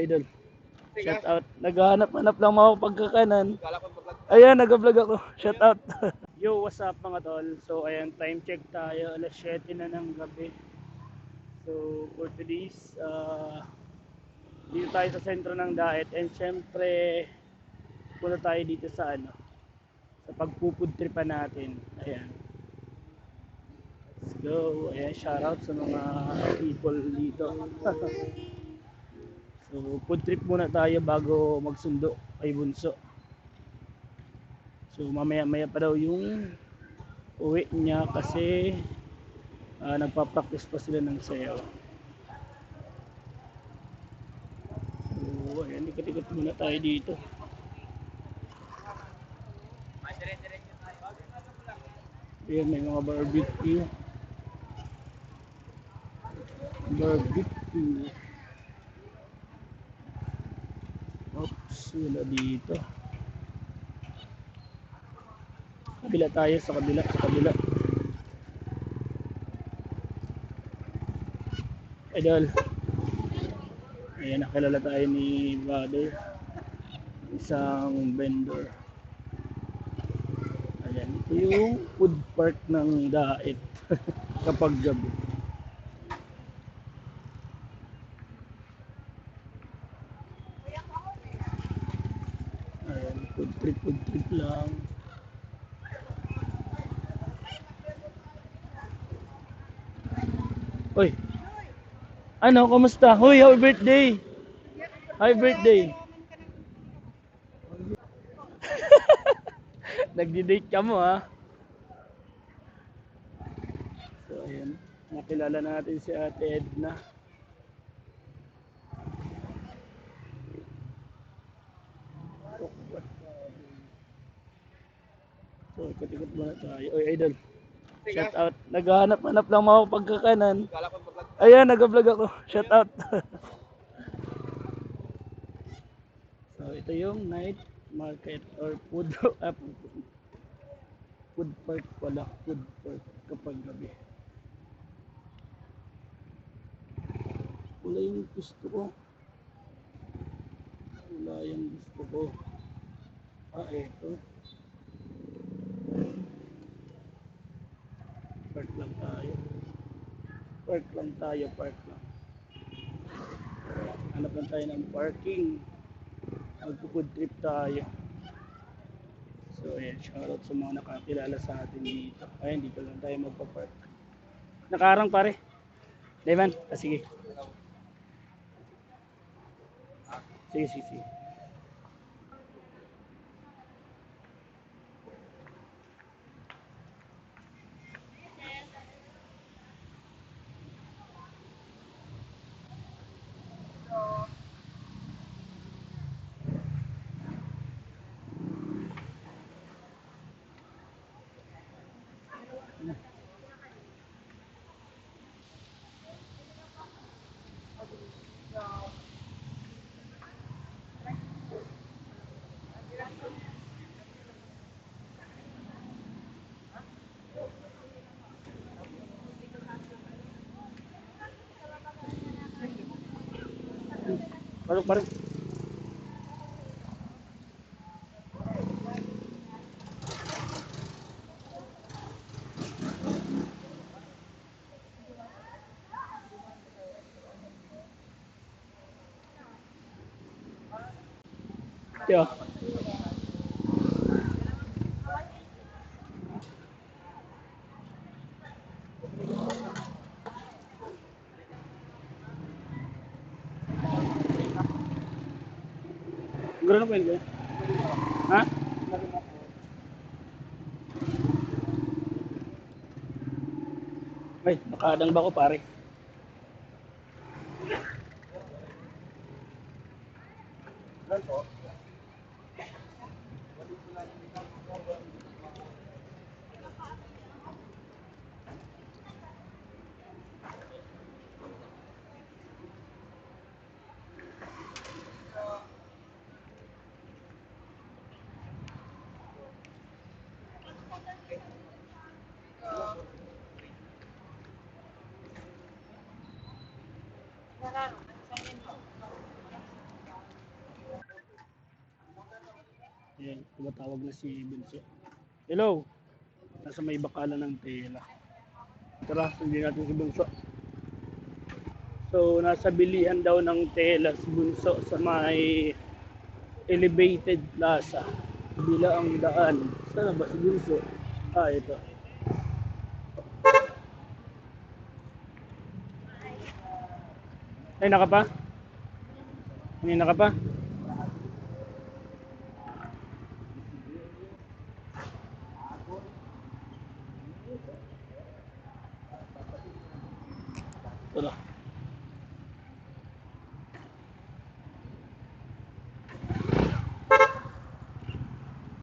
idol. Shout out. Naghahanap-hanap lang ako pagkakanan. Ayan, nag-vlog ako. Shout out. Yo, what's up mga tol? So, ayan, time check tayo. Alas 7 na ng gabi. So, for today's, dito tayo sa sentro ng Daet. And syempre, punta tayo dito sa sa pagpupudtripan natin. Ayan. Let's go. Ayan, shout out sa mga people dito. So, food trip muna tayo bago magsundo kay Bunso. So, mamaya-maya pa daw yung uwi niya kasi nagpa-practice pa sila ng sayaw. So, ayan, ikot-ikot muna tayo dito. Ayan, may mga barbecue. Oops, wala dito. Kabila tayo, sa kabila. Idol. Ayan, nakilala tayo ni Brother. Isang vendor. Ayan, ito yung food park ng Daet kapag gabi. Ayan, food trip lang. Oy, ano, kumusta? Hoy, happy birthday! Happy birthday! Nagdi-date ka mo ha? So ayan, nakilala natin si Ate Edna. So ikot-ikot muna tayo. Oy idol, shout out. Naghahanap-hanap lang ako pagkakanan. Ayan, nag-vlog ako. Shout out. So ito yung night market or food food park pala. Food park kapag gabi. Wala yung gusto ko. Wala yung gusto ko. Eto. Park lang tayo. Park lang. Hanap lang tayo ng parking. Magpo-food trip tayo. So ayan, shoutout sa mga nakakilala sa atin dito. Ayun, dito lang tayo magpa-park. Nakaarang pare. Dayman? Sige. Sige. Parang. Tiyo. Gano'n po yun? Ha? Ay, nakadang ba ko pare? Ayan, tumatawag na si Bunso. Hello! Nasa may bakalan ng tela. Tara, sundin natin si Bunso. So, nasa bilihan daw ng tela si Bunso sa may elevated plaza. Bila ang daan. Saan ba si Bunso? Ah, ito. Ay, naka pa? Kanina ka pa?